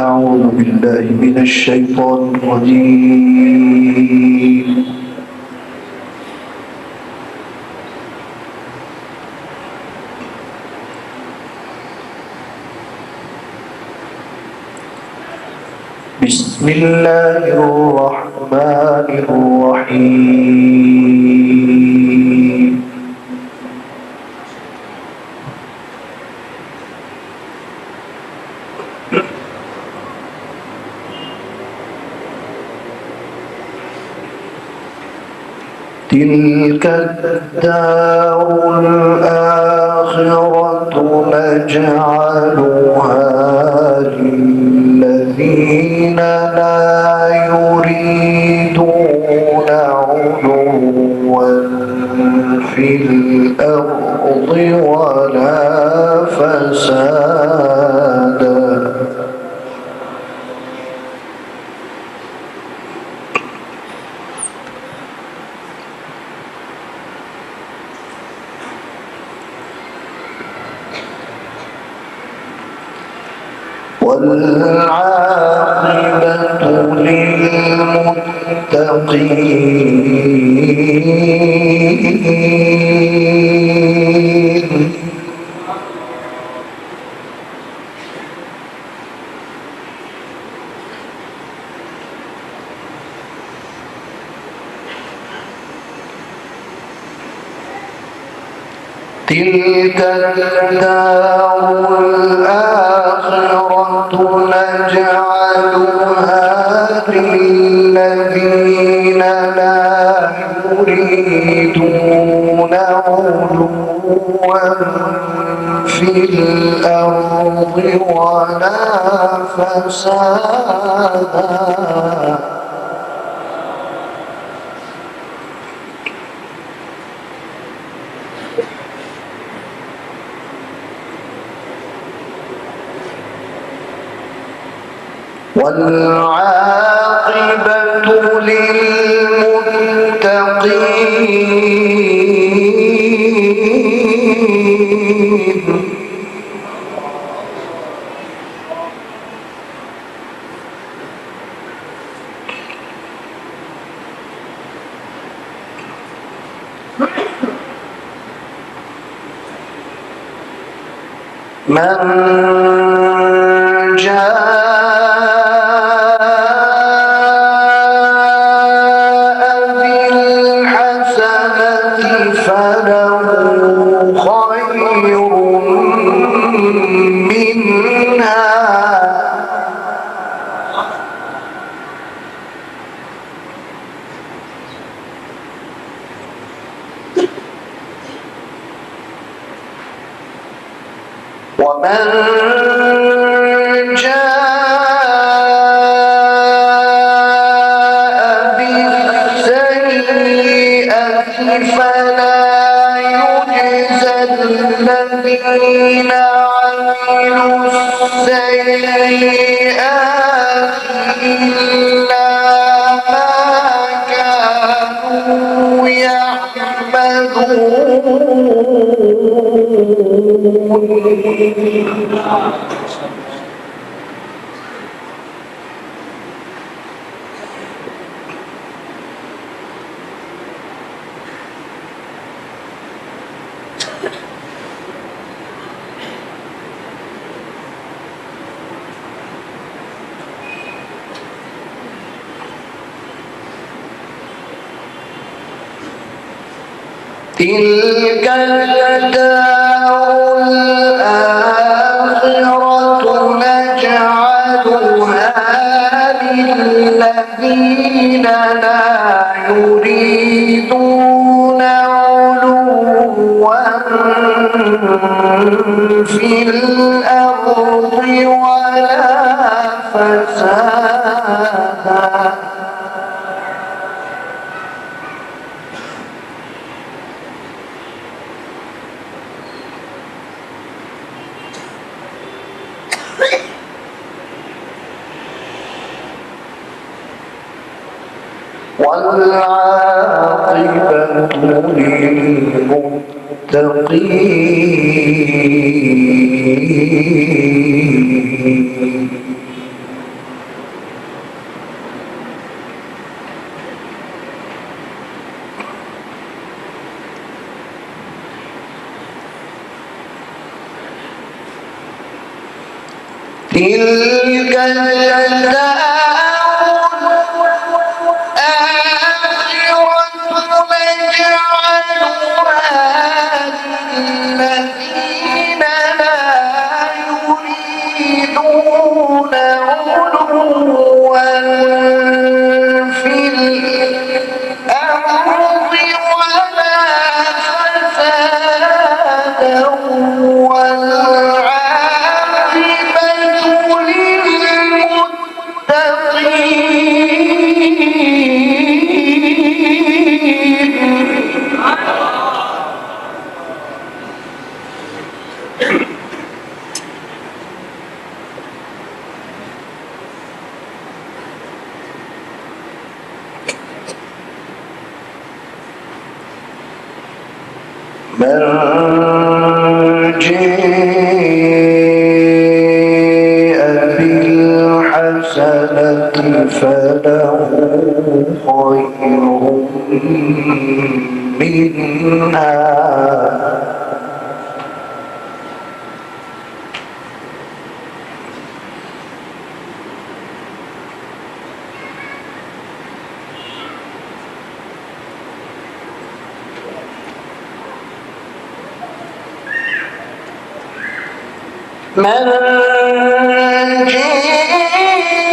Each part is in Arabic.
أعوذ بالله من الشيطان الرجيم. بسم الله الرحمن الرحيم. تلك الدار الآخرة نجعلها للذين لا يريدون علوا في الأرض ولا فسادا. والعاقبة للمتقين. تلك الدار الآخرة نجعلها للذين لا يريدون علوا في الأرض ولا فسادا. والعاقبة للمتقين. من جاء بالحسنة فله خير منها ومن جاء بالسيئة فلا يجزى الذين عملوا السيئات إلا ما كانوا يعملون. تلك الدار الآخرة نجعلها للذين لا يريدون علوا في الأرض ولا فسادا. والعاقبة للمتقين. تلك الدار الذين لا يريدون علوا في الأرض ولا فسادا والعاقبة للمتقين. من جاء بالحسنة فله خير منها من جاء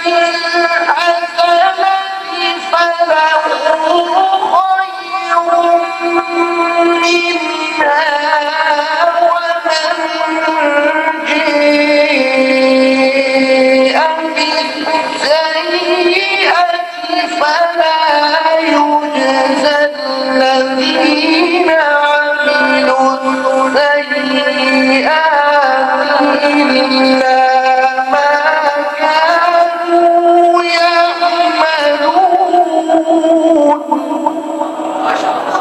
بالحسنة فله خير منها ومن جاء بالسيئة فلا يجزى الذين عملوا السيئات إلا ما كانوا يعملون. ما شاء الله.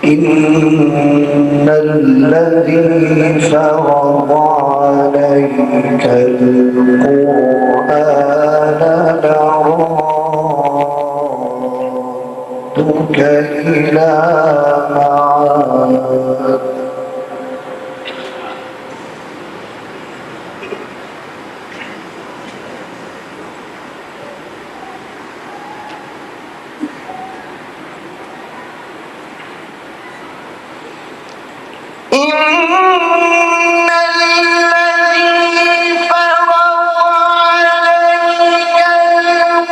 إن الذي فرض عليك القرآن لرادك إلى معاد إن الذي فرض عليك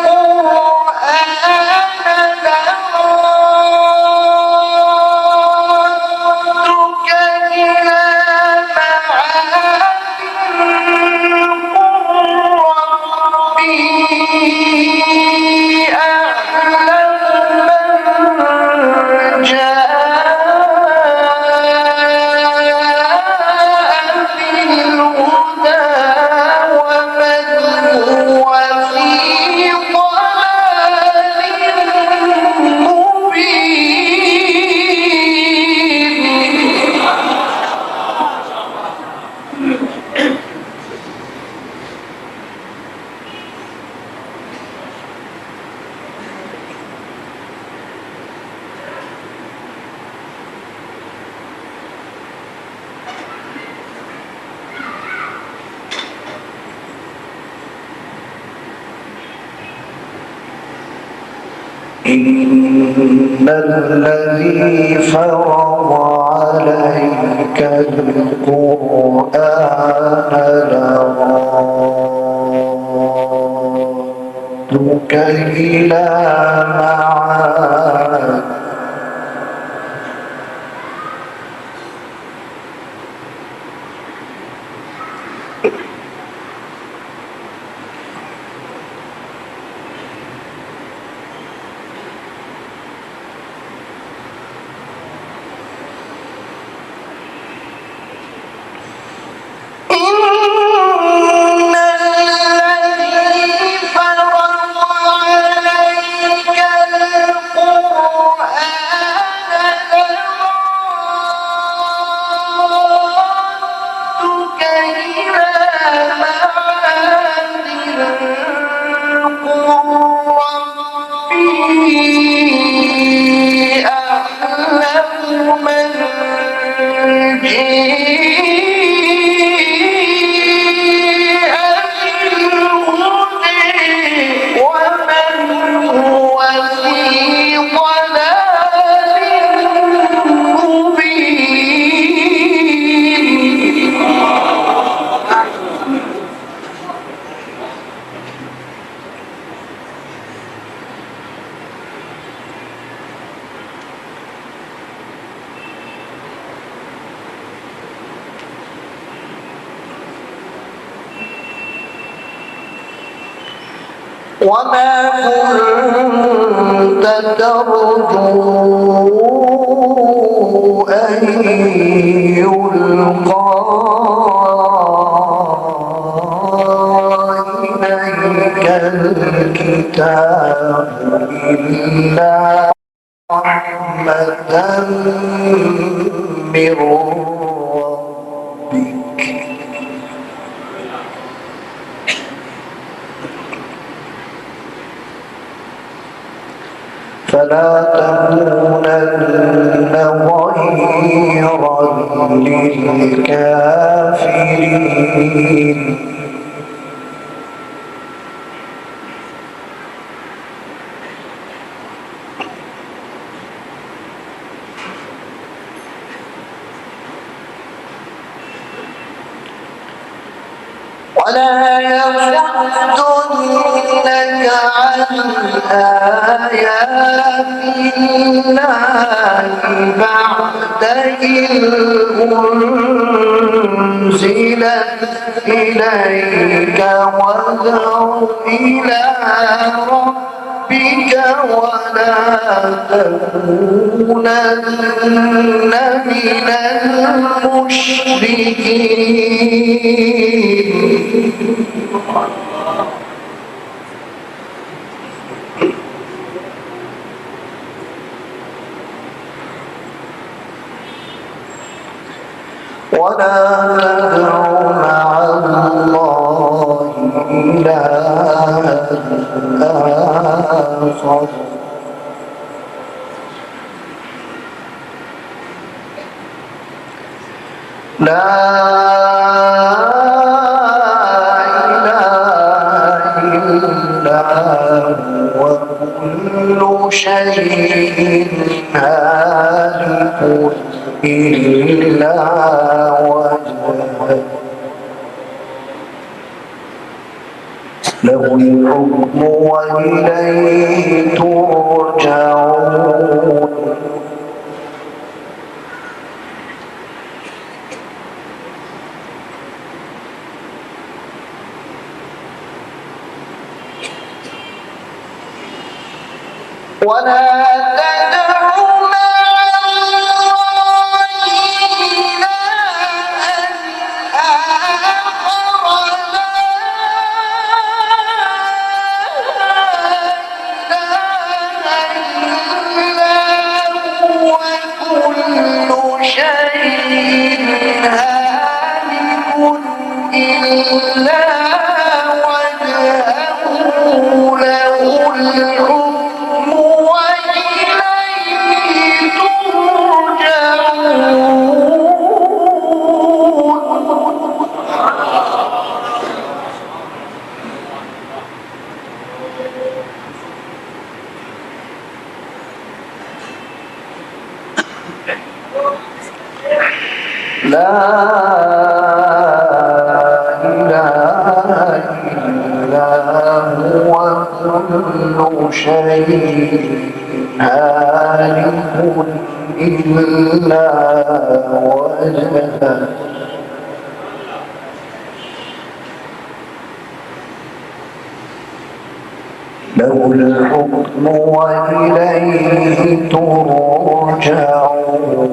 القرآن لرادك إلى معاد ربي أعلم من جاء إن الذي فرض عليك القرآن لرادك إلى معاد إن الذي فرض عليك القرآن وما كنت ترجو أن يلقى إليك الكتاب إلا رحمة من ربك فلا تكونن ظهيرا للكافرين ولا يصدنك عن آيات الله بعد إذ أنزلت إليك وادع إلى ربك ولا تكونن من المشركين ولا تدع مع الله إلها آخر لا إله إلا هو كل شيء هالك إلا وجهه له الحكم وإليه ترجعون ولا تدع مع الله إلها آخر لا إله إلا هو كل شيء هالك إلا وجهه له الحكم لا إله إلا هو كل شيء هالك إلا وجهه له الحكم وإليه ترجعون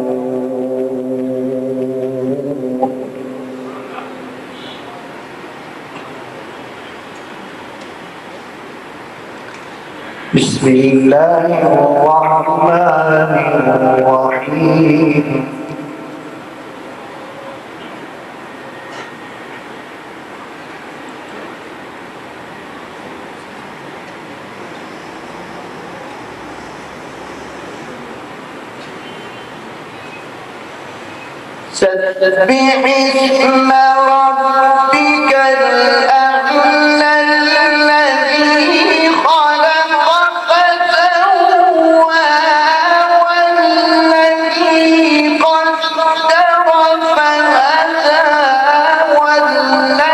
بسم الله الرحمن الرحيم سبح اسم ربك الأعلى الذي خلق فسوى والذي قدر فهدى والذي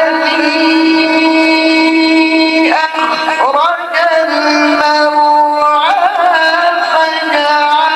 أخرج المرعى فجعله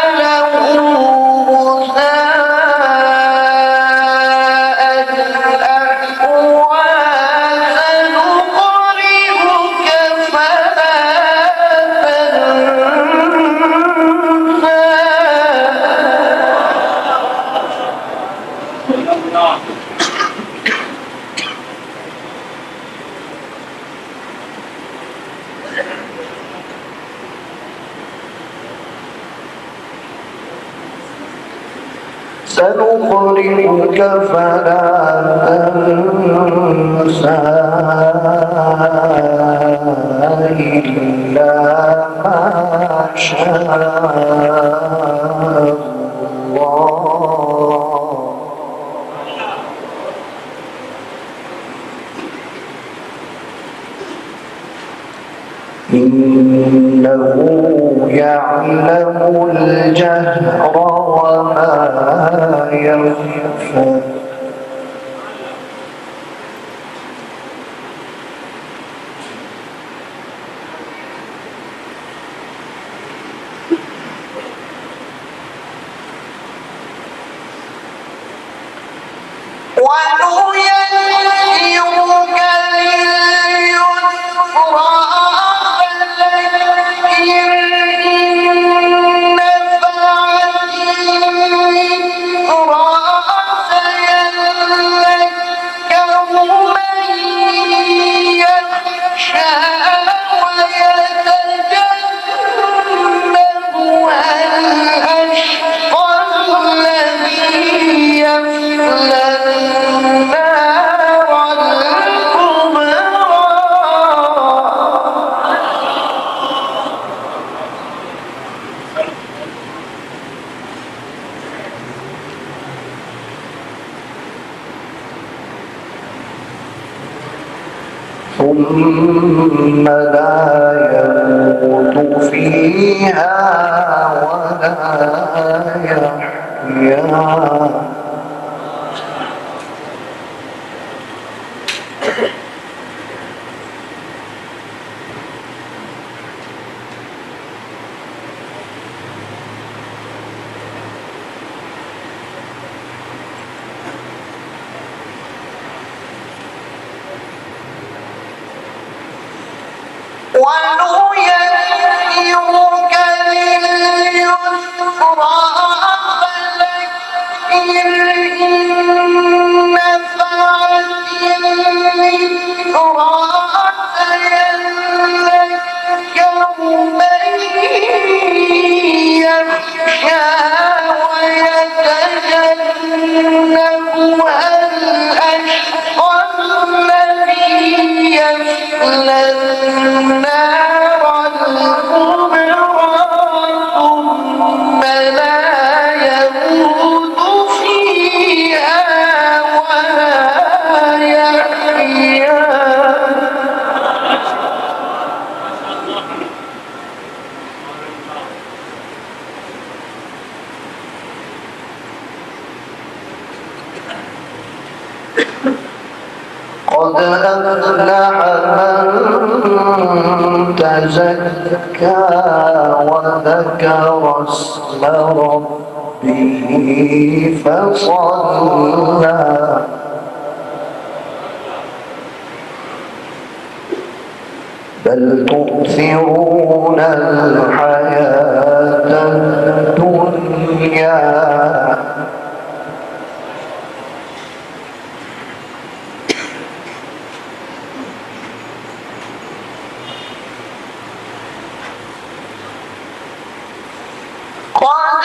سنقرئك فلا تنسى إلا ما شاء الله إنه يعلم الجهر وما يخفى ونيسرك لليسرى فذكر إن نفعت الذكرى سيذكر من يخشى ويتجنبها الأشقى الذي يصلى النار الكبرى ثم لا يموت فيها ولا يحيا ونيسرك لليسرى فذكر إن نفعت الذكرى سيذكر من يخشى ويتجنبها الأشقى الذي يصلى النار الكبرى ثم لا يموت فيها ولا يحيا قد أفلح من تزكى وذكر اسم ربه فصلى بل تؤثرون الحياة الدنيا قد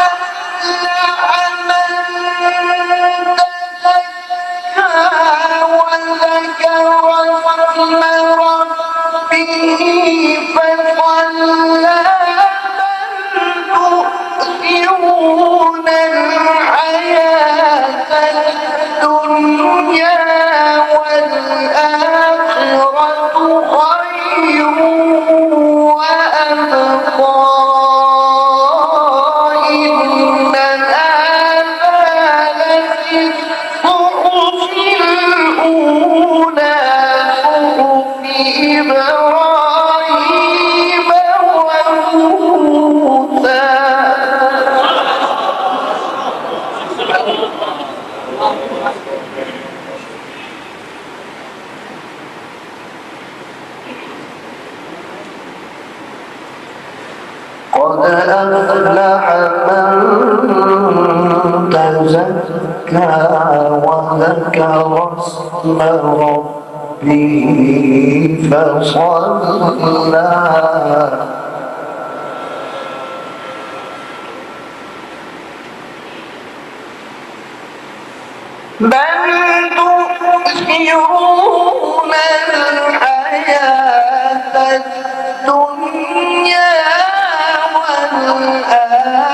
أفلح من تزكى وذكر اسم ربه فصلى بل تؤثرون قد أفلح من تزكى وذكر اسم ربه فصلى بل تؤثرون الحياة الدنيا والآخرة